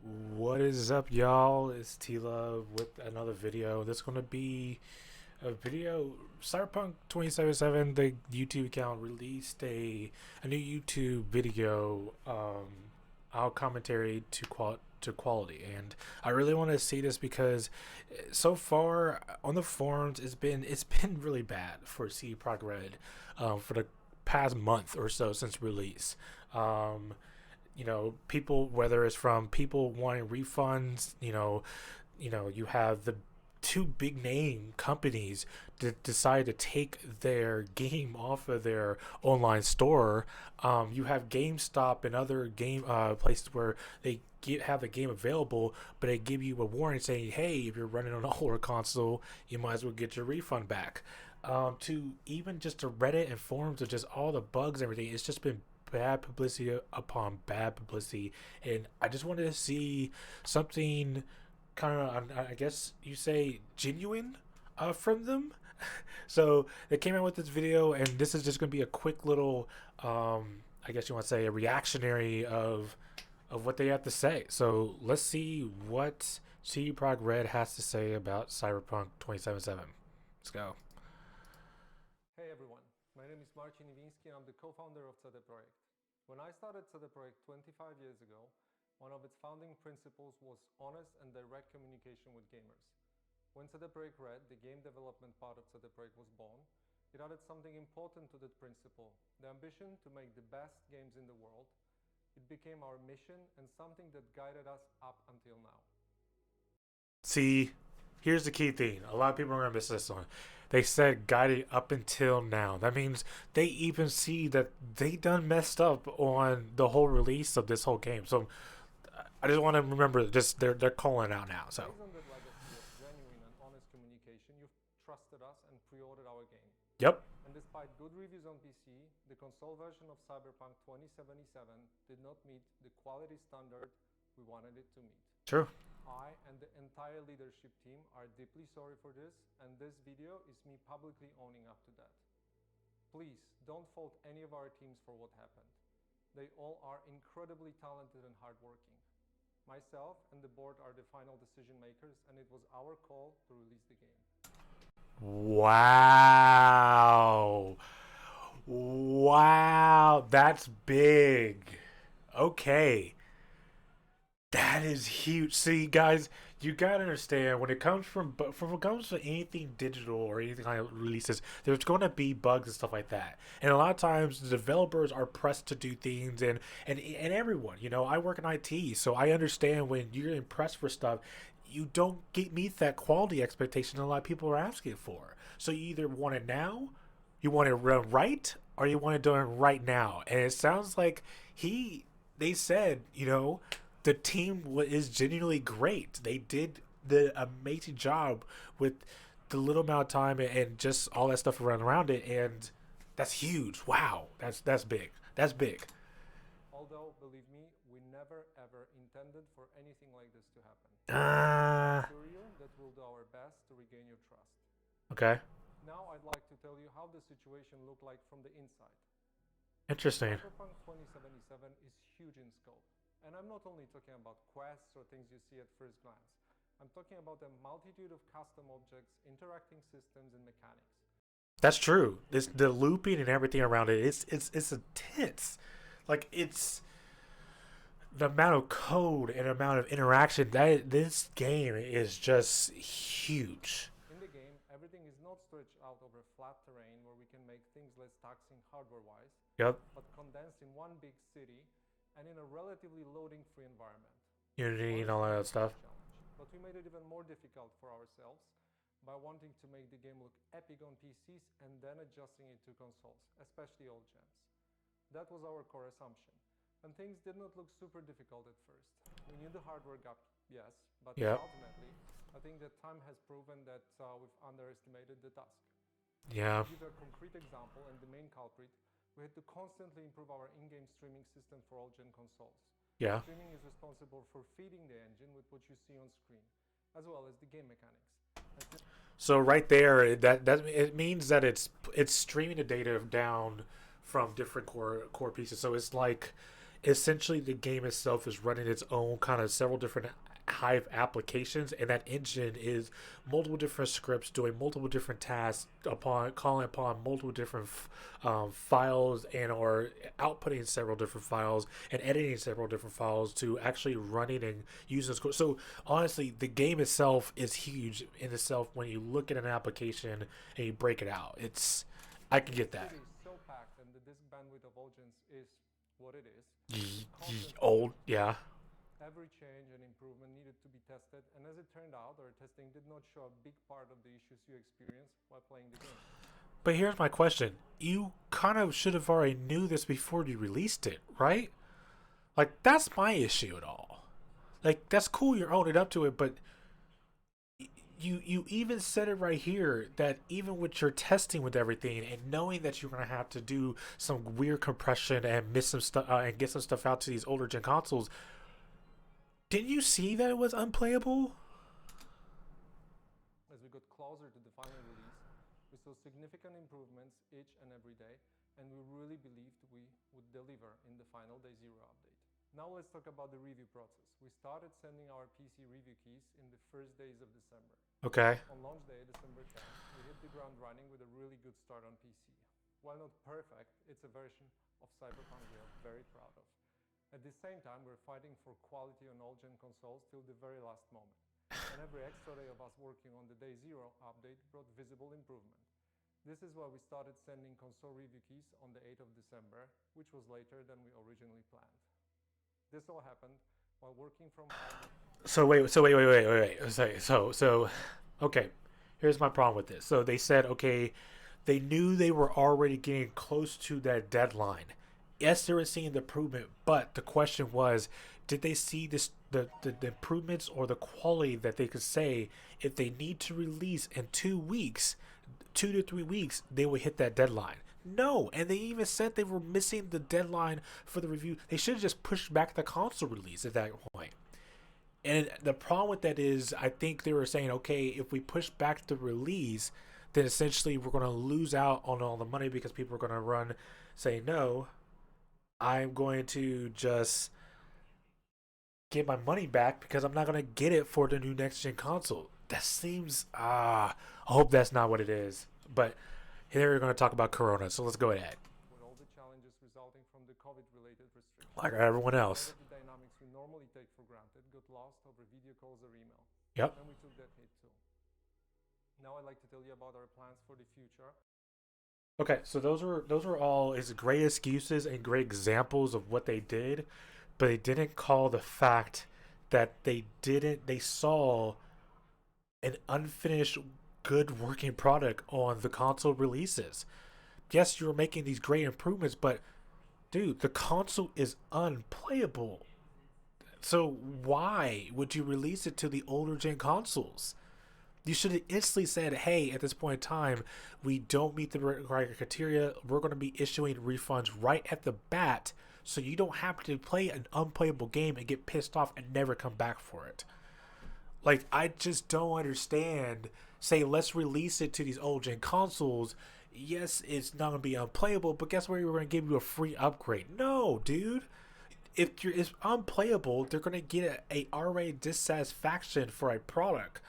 What is up, y'all? It's T Love with another video. This is going to be a video. Cyberpunk 2077, the YouTube account, released a new YouTube video, our commentary to quality, and I really want to see this because so far on the forums it's been really bad for CD Projekt Red for the past month or so since release. People, whether it's from people wanting refunds, you have the two big name companies that decide to take their game off of their online store. You have GameStop and other game places where have the game available, but they give you a warning saying, "Hey, if you're running on an older console, you might as well get your refund back." To even just to Reddit and forums of just all the bugs and everything, it's just been bad publicity upon bad publicity, and I just wanted to see something kind of, I guess you say, genuine from them. So they came out with this video, and this is just going to be a quick little, I guess you want to say, a reactionary of what they have to say. So let's see what CD Projekt Red has to say about Cyberpunk 2077. Let's go. Hey everyone, my name is Marcin Iwiński and I'm the co-founder of CD Projekt. When I started CD Projekt 25 years ago, one of its founding principles was honest and direct communication with gamers. When CD Projekt Red, the game development part of CD Projekt, was born, it added something important to that principle, the ambition to make the best games in the world. It became our mission and something that guided us up until now. See, here's the key thing. A lot of people are gonna miss this one. They said guided up until now. That means they even see that they done messed up on the whole release of this whole game. So I just want to remember, just they're calling out now. So Based on that legacy of genuine and honest communication, you've trusted us and pre-ordered our game. yep, And despite good reviews on PC, the console version of Cyberpunk 2077 did not meet the quality standard we wanted it to meet. true. I and the entire leadership team are deeply sorry for this, and this video is me publicly owning up to that. Please don't fault any of our teams for what happened. They all are incredibly talented and hardworking. Myself and the board are the final decision makers, and it was our call to release the game. Wow, wow, that's big. Okay. That is huge. See, guys, you gotta understand when it comes from when it comes to anything digital or anything kind of releases, there's going to be bugs and stuff like that. And a lot of times, the developers are pressed to do things, and everyone, I work in IT, so I understand when you're impressed for stuff, you don't meet that quality expectation a lot of people are asking for. So you either want it now, you want it run right, or you want it done right now. And it sounds like they said, the team is genuinely great. They did the amazing job with the little amount of time and just all that stuff around it, and that's huge. Wow, that's big. That's big. Although, believe me, we never ever intended for anything like this to happen. I Ah, assure you that we'll do our best to regain your trust. okay, Now I'd like to tell you how the situation looked like from the inside. interesting. Cyberpunk 2077 is huge in scope. And I'm not only talking about quests or things you see at first glance. I'm talking about a multitude of custom objects, interacting systems, and mechanics. That's true. It's the looping and everything around it. It's intense. Like it's the amount of code and amount of interaction that this game is just huge. In the game, everything is not stretched out over flat terrain where we can make things less taxing hardware wise, Yep. but condensed in one big city and in a relatively loading free environment. Unity and all Honestly, that it's a stuff. huge challenge, but we made it even more difficult for ourselves by wanting to make the game look epic on PCs and then adjusting it to consoles, especially old gens. That was our core assumption. And things did not look super difficult at first. We knew the hardware gap, yes, but Yep. ultimately, I think that time has proven that we've underestimated the task. To Yeah. give a concrete example and the main culprit, we had to constantly improve our in-game streaming system for all gen consoles. Yeah. Streaming is responsible for feeding the engine with what you see on screen, as well as the game mechanics. And So right there, that it means that it's streaming the data down from different core pieces. So it's like essentially the game itself is running its own kind of several different Hive applications, and that engine is multiple different scripts doing multiple different tasks upon calling upon multiple different files and or outputting several different files and editing several different files to actually running and using script. So honestly, the game itself is huge in itself when you look at an application and you break it out. It's I can get It that. is so packed, and the disk bandwidth of Ulgens is what it is. It's constantly Old, growing. yeah. Every change and improvement needed to be tested, and as it turned out, our testing did not show a big part of the issues you experienced while playing the game. But here's my question. You kind of should have already knew this before you released it, right? Like that's my issue at all. Like that's cool you're owning up to it, but you even said it right here that even with your testing with everything and knowing that you're gonna have to do some weird compression and miss some stuff and get some stuff out to these older gen consoles, didn't you see that it was unplayable? As we got closer to the final release, we saw significant improvements each and every day, and we really believed we would deliver in the final Day Zero update. Now let's talk about the review process. We started sending our PC review keys in the first days of December. Okay. On launch day, December 10th, we hit the ground running with a really good start on PC. While not perfect, it's a version of Cyberpunk we are very proud of. At the same time, we're fighting for quality on all-gen consoles till the very last moment. And every extra day of us working on the Day Zero update brought visible improvement. This is why we started sending console review keys on the 8th of December, which was later than we originally planned. This all happened while working from home. So wait. Okay. Here's my problem with this. So they said, okay, they knew they were already getting close to that deadline. Yes, they were seeing the improvement, but the question was, did they see the improvements or the quality that they could say if they need to release in 2 weeks, 2 to 3 weeks, they would hit that deadline? No, and they even said they were missing the deadline for the review. They should have just pushed back the console release at that point. And the problem with that is, I think they were saying, okay, if we push back the release, then essentially we're going to lose out on all the money because people are going to run, say, no, I'm going to just get my money back because I'm not going to get it for the new next gen console. That seems, I hope that's not what it is. But here we're going to talk about Corona, so let's go ahead. With all the challenges resulting from the COVID-related Like restrictions, everyone a lot else. of the dynamics we normally take for granted got lost over video calls or email, Yep. and we took that hit too. Now I'd like to tell you about our plans for the future. Okay, so those are all is great excuses and great examples of what they did, but they didn't call the fact that they saw an unfinished good working product on the console releases. Yes, you were making these great improvements, but dude, the console is unplayable. So why would you release it to the older gen consoles? You should have instantly said, hey, at this point in time, we don't meet the required criteria. We're going to be issuing refunds right at the bat so you don't have to play an unplayable game and get pissed off and never come back for it. Like, I just don't understand. Say, let's release it to these old gen consoles. Yes, it's not going to be unplayable, but guess where? We're going to give you a free upgrade. No, dude. If it's unplayable, they're going to get a R-rated dissatisfaction for a product.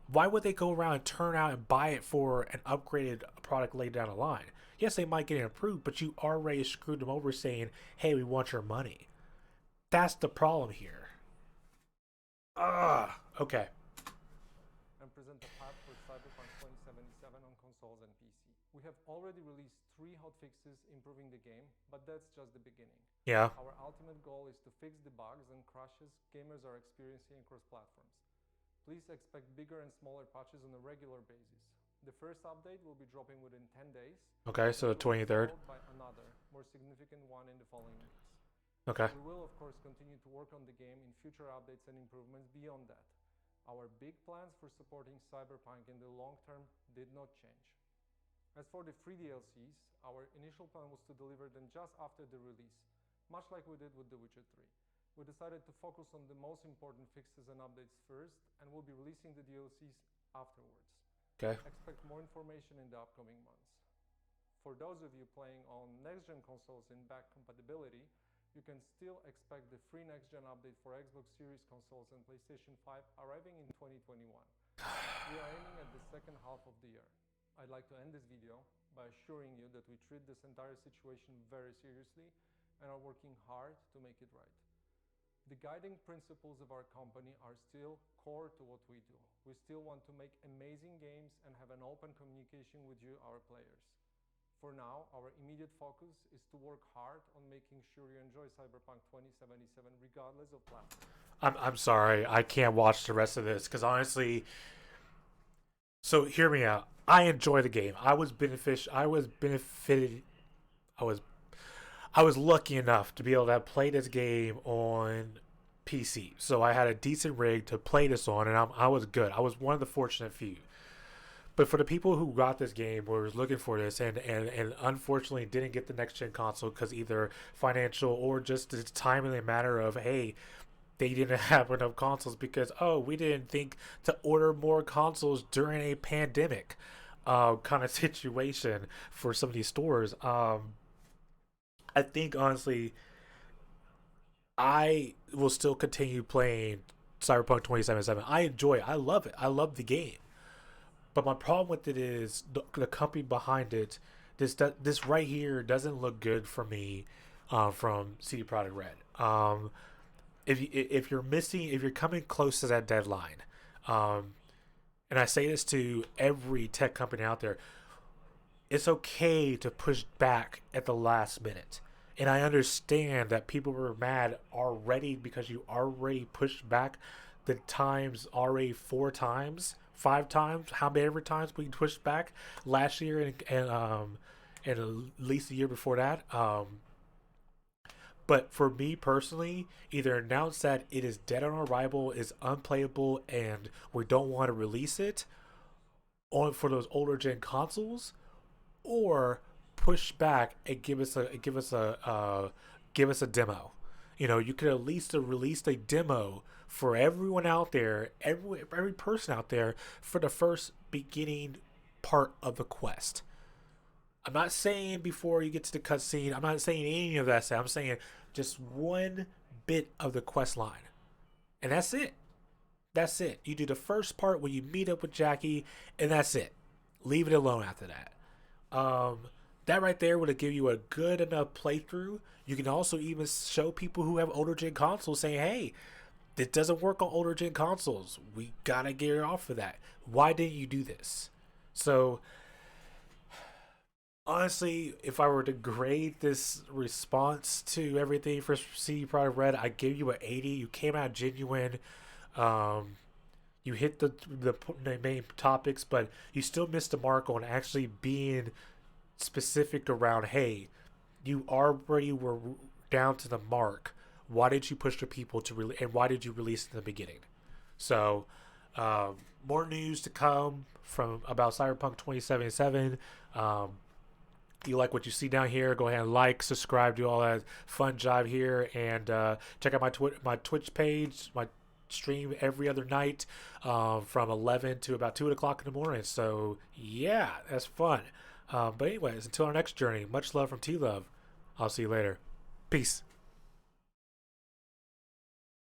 Why would they go around and turn out and buy it for an upgraded product later down the line? Yes, they might get it improved, but you already screwed them over saying, hey, we want your money. That's the problem here. Okay. And present a path for Cyberpunk 2077 on consoles and PC. We have already released 3 hotfixes improving the game, but that's just the beginning. Yeah. Our ultimate goal is to fix the bugs and crashes gamers are experiencing across platforms. Please expect bigger and smaller patches on a regular basis. The first update will be dropping within 10 days, Okay, and so the it will be 23rd. followed by another, more significant one in the following weeks. Okay. We will, of course, continue to work on the game in future updates and improvements beyond that. Our big plans for supporting Cyberpunk in the long term did not change. As for the free DLCs, our initial plan was to deliver them just after the release, much like we did with The Witcher 3. We decided to focus on the most important fixes and updates first, and we'll be releasing the DLCs afterwards. Okay. Expect more information in the upcoming months. For those of you playing on next-gen consoles in back compatibility, you can still expect the free next-gen update for Xbox Series consoles and PlayStation 5 arriving in 2021. We are aiming at the second half of the year. I'd like to end this video by assuring you that we treat this entire situation very seriously and are working hard to make it right. The guiding principles of our company are still core to what we do. We still want to make amazing games and have an open communication with you, our players. For now, our immediate focus is to work hard on making sure you enjoy Cyberpunk 2077 regardless of platform. I'm sorry, I can't watch the rest of this because honestly, so hear me out. I enjoy the game. I was I was lucky enough to be able to play this game on PC. So I had a decent rig to play this on, and I was good. I was one of the fortunate few. But for the people who got this game or was looking for this and unfortunately didn't get the next gen console because either financial or just the timely matter of, hey, they didn't have enough consoles because, oh, we didn't think to order more consoles during a pandemic kind of situation for some of these stores. I think honestly, I will still continue playing Cyberpunk 2077. I enjoy it. I love it. I love the game. But my problem with it is the company behind it. This right here doesn't look good for me from CD Projekt Red. If you're missing, if you're coming close to that deadline, um, and I say this to every tech company out there, it's okay to push back at the last minute. And I understand that people were mad already because you already pushed back the times already 4 times, 5 times, how many ever times we pushed back last year and at least the year before that. But for me personally, either announce that it is dead on arrival, is unplayable, and we don't want to release it on for those older gen consoles, or push back and give us a demo. You know, you could at least have released a demo for everyone out there, every person out there for the first beginning part of the quest. I'm not saying before you get to the cutscene. I'm not saying any of that stuff. I'm saying just one bit of the quest line, and that's it. That's it. You do the first part when you meet up with Jackie, and that's it. Leave it alone after that. Um, that right there would have give you a good enough playthrough. You can also even show people who have older gen consoles saying, "Hey, this doesn't work on older gen consoles. We gotta get it off of that. Why didn't you do this?" So honestly, if I were to grade this response to everything for CD Projekt Red, I give you an 80. You came out genuine. Um, you hit the main topics, but you still missed the mark on actually being specific around, hey, you already were down to the mark. Why did you push the people to and why did you release it in the beginning? So, more news to come from about Cyberpunk 2077. You like what you see down here, go ahead and like, subscribe, do all that fun jive here, and check out my Twitch page, my stream every other night from 11 to about 2 o'clock in the morning. So yeah, that's fun. But anyways, until our next journey, much love from T Love. I'll see you later. Peace.